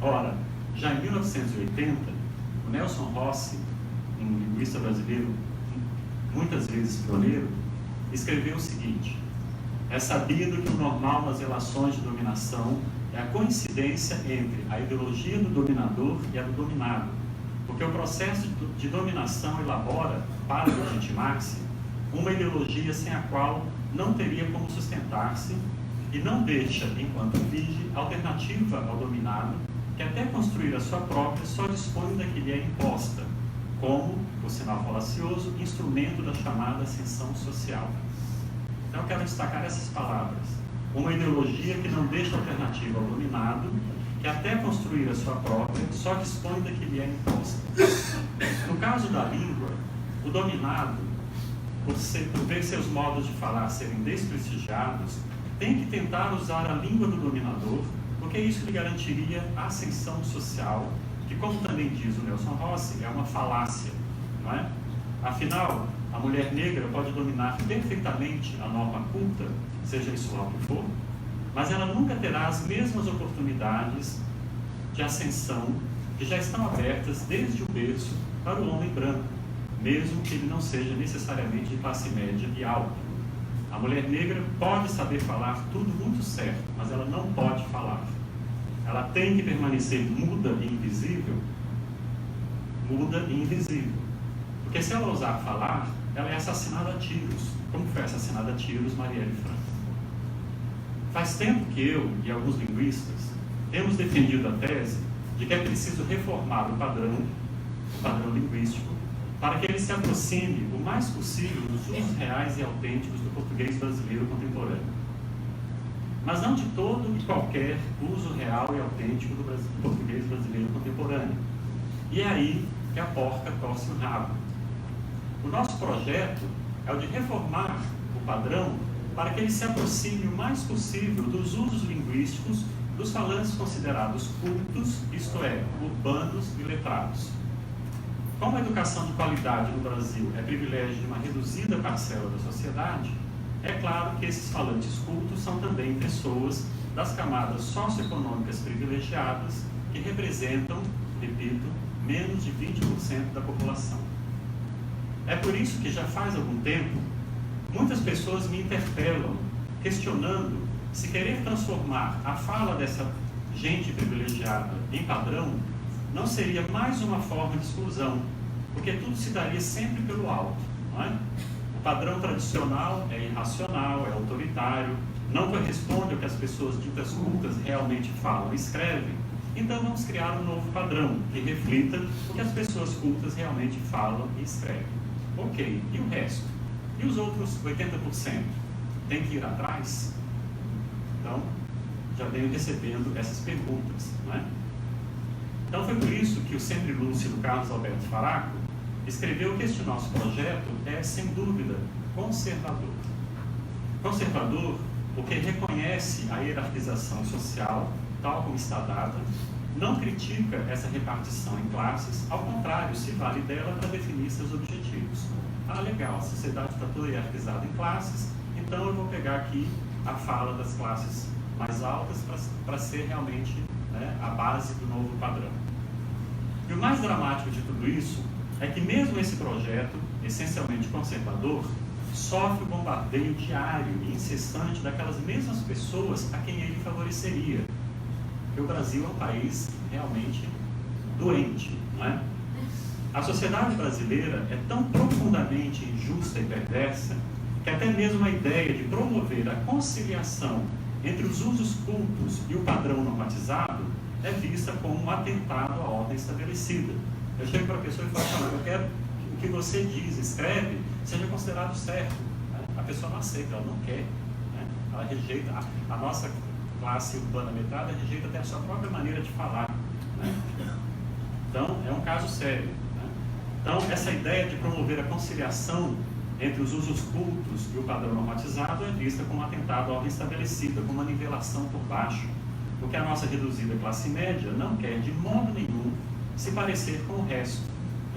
Ora, já em 1980, o Nelson Rossi, um linguista brasileiro muitas vezes pioneiro, escreveu o seguinte: é sabido que o normal nas relações de dominação é a coincidência entre a ideologia do dominador e a do dominado, porque o processo de dominação elabora, para legitimar-se, uma ideologia sem a qual não teria como sustentar-se e não deixa, enquanto vige, alternativa ao dominado, que até construir a sua própria só dispõe da que lhe é imposta, como, por sinal falacioso, instrumento da chamada ascensão social. Então eu quero destacar essas palavras. Uma ideologia que não deixa alternativa ao dominado, que até construir a sua própria só dispõe da que lhe é imposta. No caso da língua, o dominado, por ver seus modos de falar serem desprestigiados, tem que tentar usar a língua do dominador, porque isso lhe garantiria a ascensão social, que, como também diz o Nelson Rossi, é uma falácia, não é? Afinal, a mulher negra pode dominar perfeitamente a norma culta, seja isso lá o que for, mas ela nunca terá as mesmas oportunidades de ascensão que já estão abertas desde o berço para o homem branco, mesmo que ele não seja necessariamente de classe média e alta. A mulher negra pode saber falar tudo muito certo, mas ela não pode falar. Ela tem que permanecer muda e invisível, porque se ela ousar falar, ela é assassinada a tiros, como foi assassinada a tiros Marielle Franco. Faz tempo que eu e alguns linguistas temos defendido a tese de que é preciso reformar o padrão linguístico, para que ele se aproxime o mais possível dos usos reais e autênticos do português brasileiro contemporâneo. Mas não de todo e qualquer uso real e autêntico do português brasileiro contemporâneo. E é aí que a porca torce o rabo. O nosso projeto é o de reformar o padrão para que ele se aproxime o mais possível dos usos linguísticos dos falantes considerados cultos, isto é, urbanos e letrados. Como a educação de qualidade no Brasil é privilégio de uma reduzida parcela da sociedade, é claro que esses falantes cultos são também pessoas das camadas socioeconômicas privilegiadas que representam, repito, menos de 20% da população. É por isso que já faz algum tempo, muitas pessoas me interpelam, questionando se querer transformar a fala dessa gente privilegiada em padrão não seria mais uma forma de exclusão, porque tudo se daria sempre pelo alto, não é? O padrão tradicional é irracional, é autoritário, não corresponde ao que as pessoas ditas cultas realmente falam e escrevem. Então vamos criar um novo padrão que reflita o que as pessoas cultas realmente falam e escrevem. Ok, e o resto? E os outros 80%? Tem que ir atrás? Então, já venho recebendo essas perguntas, não é? Então foi por isso que o sempre lúcido Carlos Alberto Faraco escreveu que este nosso projeto é, sem dúvida, conservador. Conservador porque reconhece a hierarquização social, tal como está dada, não critica essa repartição em classes, ao contrário, se vale dela para definir seus objetivos. Ah, legal, a sociedade está toda hierarquizada em classes, então eu vou pegar aqui a fala das classes mais altas para ser realmente, né, a base do novo padrão. E o mais dramático de tudo isso é que mesmo esse projeto, essencialmente conservador, sofre o bombardeio diário e incessante daquelas mesmas pessoas a quem ele favoreceria. Porque o Brasil é um país realmente doente, não é? A sociedade brasileira é tão profundamente injusta e perversa que até mesmo a ideia de promover a conciliação entre os usos cultos e o padrão normatizado é vista como um atentado à ordem estabelecida. Eu chego para a pessoa e falo, eu quero que o que você diz, escreve, seja considerado certo. A pessoa não aceita, ela não quer. Né? Ela rejeita. A nossa classe urbana metrada rejeita até a sua própria maneira de falar. Né? Então, é um caso sério. Né? Então, essa ideia de promover a conciliação entre os usos cultos e o padrão normatizado é vista como um atentado à ordem estabelecida, como uma nivelação por baixo, porque a nossa reduzida classe média não quer de modo nenhum se parecer com o resto,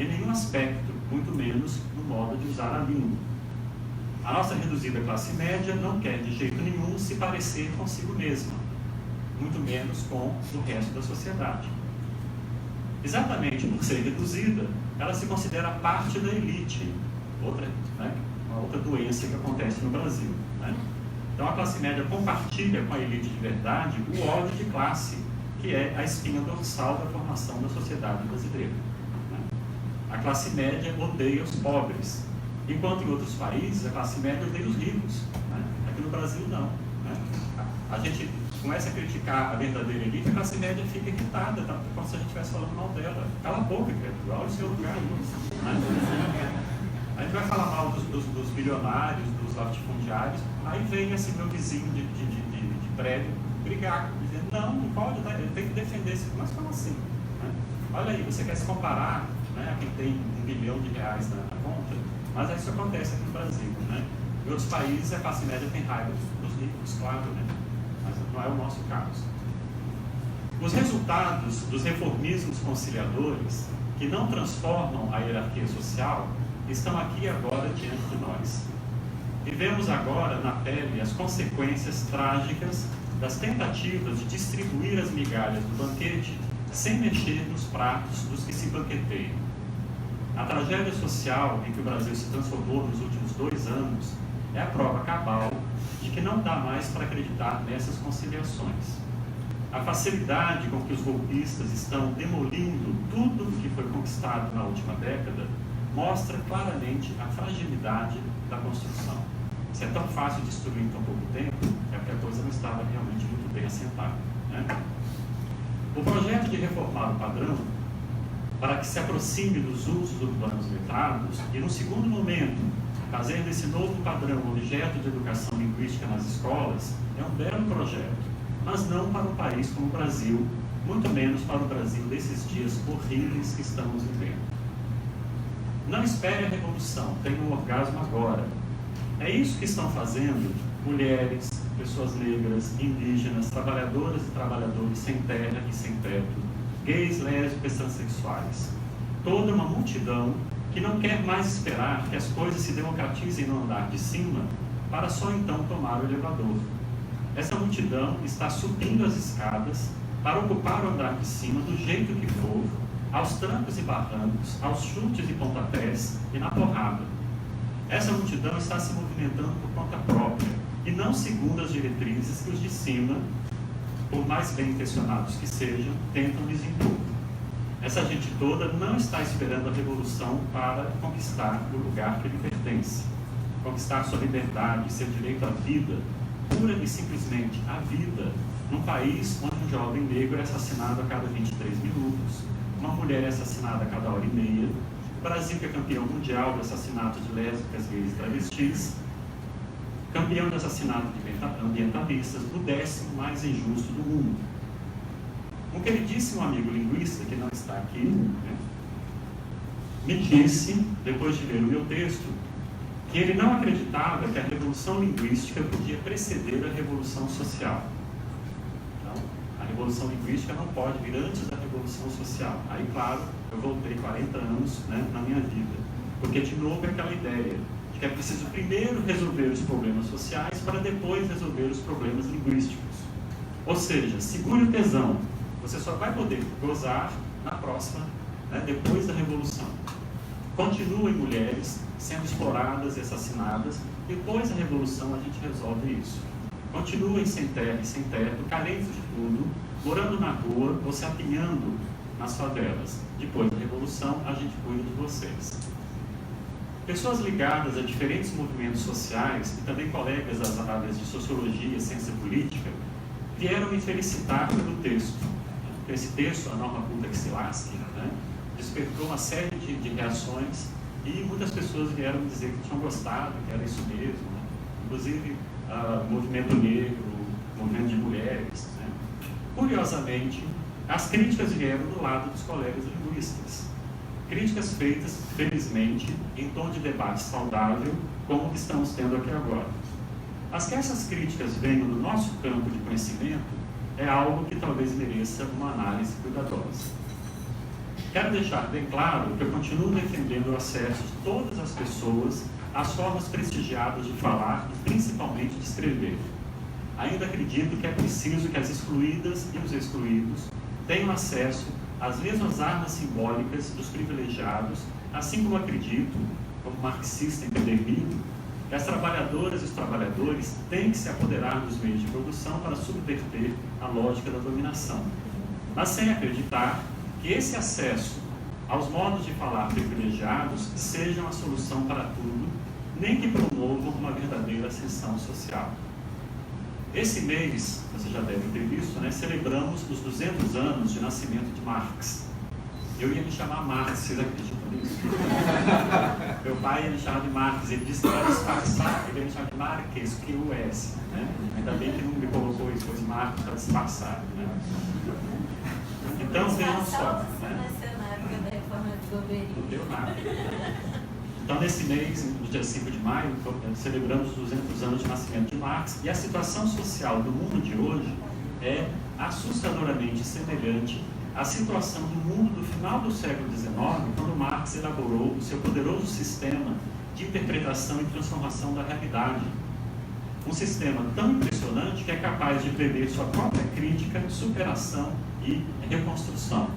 em nenhum aspecto, muito menos no modo de usar a língua. A nossa reduzida classe média não quer de jeito nenhum se parecer consigo mesma, muito menos com o resto da sociedade. Exatamente por ser reduzida, ela se considera parte da elite, uma outra doença que acontece no Brasil. Né? Então a classe média compartilha com a elite de verdade o ódio de classe, que é a espinha dorsal da formação da sociedade brasileira. Né? A classe média odeia os pobres, enquanto em outros países a classe média odeia os ricos. Né? Aqui no Brasil não. Né? A gente começa a criticar a verdadeira elite, a classe média fica irritada, tá? Como se a gente estivesse falando mal dela. Cala a boca, criatura, olha o seu lugar. Né? A gente vai falar mal dos bilionários, dos latifundiários, aí vem esse meu vizinho de prédio brigar, dizendo, não pode, né? Ele tem que defender esse. Mas como assim? Né? Olha aí, você quer se comparar, né, a quem tem R$1 bilhão na conta, mas isso acontece aqui no Brasil. Né? Em outros países a classe média tem raiva dos ricos, claro, né? Mas não é o nosso caso. Os resultados dos reformismos conciliadores, que não transformam a hierarquia social, estão aqui agora diante de nós. Vivemos agora na pele as consequências trágicas das tentativas de distribuir as migalhas do banquete sem mexer nos pratos dos que se banqueteiam. A tragédia social em que o Brasil se transformou nos últimos 2 anos é a prova cabal de que não dá mais para acreditar nessas conciliações. A facilidade com que os golpistas estão demolindo tudo o que foi conquistado na última década mostra claramente a fragilidade da construção. Se é tão fácil destruir em tão pouco tempo, é porque a coisa não estava realmente muito bem assentada, né? O projeto de reformar o padrão, para que se aproxime dos usos urbanos letrados e, no segundo momento, fazer desse novo padrão objeto de educação linguística nas escolas, é um belo projeto, mas não para um país como o Brasil, muito menos para o Brasil desses dias horríveis que estamos vivendo. Não espere a revolução, tenha um orgasmo agora. É isso que estão fazendo mulheres, pessoas negras, indígenas, trabalhadoras e trabalhadores sem terra e sem teto, gays, lésbicas, transexuais. Toda uma multidão que não quer mais esperar que as coisas se democratizem no andar de cima para só então tomar o elevador. Essa multidão está subindo as escadas para ocupar o andar de cima do jeito que for, aos trancos e barrancos, aos chutes e pontapés e na porrada. Essa multidão está se movimentando por conta própria e não segundo as diretrizes que os de cima, por mais bem intencionados que sejam, tentam lhes impor. Essa gente toda não está esperando a revolução para conquistar o lugar que lhe pertence, conquistar sua liberdade, seu direito à vida, pura e simplesmente a vida, num país onde um jovem negro é assassinado a cada 23 minutos, uma mulher é assassinada a cada hora e meia, o Brasil que é campeão mundial de assassinato de lésbicas, gays e travestis, campeão de assassinato de ambientalistas, o 10º mais injusto do mundo. Um queridíssimo amigo linguista, que não está aqui, né, me disse, depois de ler o meu texto, que ele não acreditava que a revolução linguística podia preceder a revolução social. Então, a revolução linguística não pode vir antes da revolução social. Aí, claro, eu voltei 40 anos, né, na minha vida, porque de novo é aquela ideia de que é preciso primeiro resolver os problemas sociais para depois resolver os problemas linguísticos. Ou seja, segure o tesão, você só vai poder gozar na próxima, né, depois da revolução. Continuem mulheres sendo exploradas e assassinadas, depois da revolução a gente resolve isso. Continuem sem terra e sem teto, carentes de tudo, morando na rua ou se apinhando nas favelas. Depois da revolução a gente cuida de vocês. Pessoas ligadas a diferentes movimentos sociais e também colegas das áreas de sociologia e ciência política vieram me felicitar pelo texto. Esse texto, A Norma Culta que se Lasque, né, despertou uma série de reações e muitas pessoas vieram me dizer que tinham gostado, que era isso mesmo, né? Inclusive o movimento negro, o movimento de mulheres, né? Curiosamente, as críticas vieram do lado dos colegas linguistas. Críticas feitas, felizmente, em tom de debate saudável, como o que estamos tendo aqui agora. Mas que essas críticas venham do nosso campo de conhecimento é algo que talvez mereça uma análise cuidadosa. Quero deixar bem claro que eu continuo defendendo o acesso de todas as pessoas às formas prestigiadas de falar e principalmente de escrever. Ainda acredito que é preciso que as excluídas e os excluídos tenham acesso às mesmas armas simbólicas dos privilegiados, assim como acredito, como marxista empedernido, que as trabalhadoras e os trabalhadores têm que se apoderar dos meios de produção para subverter a lógica da dominação, mas sem acreditar que esse acesso aos modos de falar privilegiados sejam a solução para tudo, nem que promovam uma verdadeira ascensão social. Esse mês, você já deve ter visto, né, celebramos os 200 anos de nascimento de Marx. Eu ia me chamar Marx, vocês acreditam nisso? Meu pai ia me chamar de Marx, ele disse que para disfarçar, ele ia me chamar de Marques, que o S. Né? Ainda bem que não me colocou isso, pois Marx para disfarçar. Né? Então, vejam só. Né? Não deu nada. Então, nesse mês, no dia 5 de maio, celebramos os 200 anos de nascimento de Marx, e a situação social do mundo de hoje é assustadoramente semelhante à situação do mundo do final do século XIX, quando Marx elaborou o seu poderoso sistema de interpretação e transformação da realidade. um sistema tão impressionante que é capaz de prever sua própria crítica, superação e reconstrução.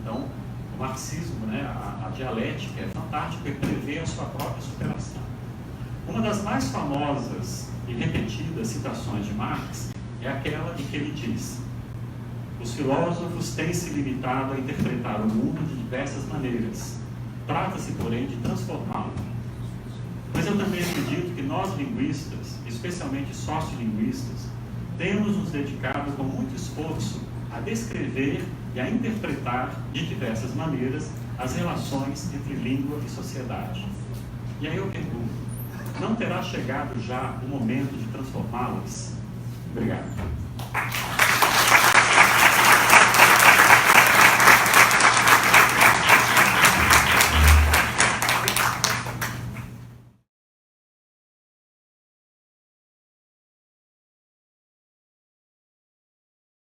Então, o marxismo, a dialética é fantástica e prevê a sua própria superação. Uma das mais famosas e repetidas citações de Marx é aquela em que ele diz: os filósofos têm se limitado a interpretar o mundo de diversas maneiras. Trata-se, porém, de transformá-lo. Mas eu também acredito que nós, linguistas, especialmente sociolinguistas, temos nos dedicado com muito esforço a descrever e a interpretar de diversas maneiras as relações entre língua e sociedade. E aí eu pergunto, não terá chegado já o momento de transformá-las? Obrigado.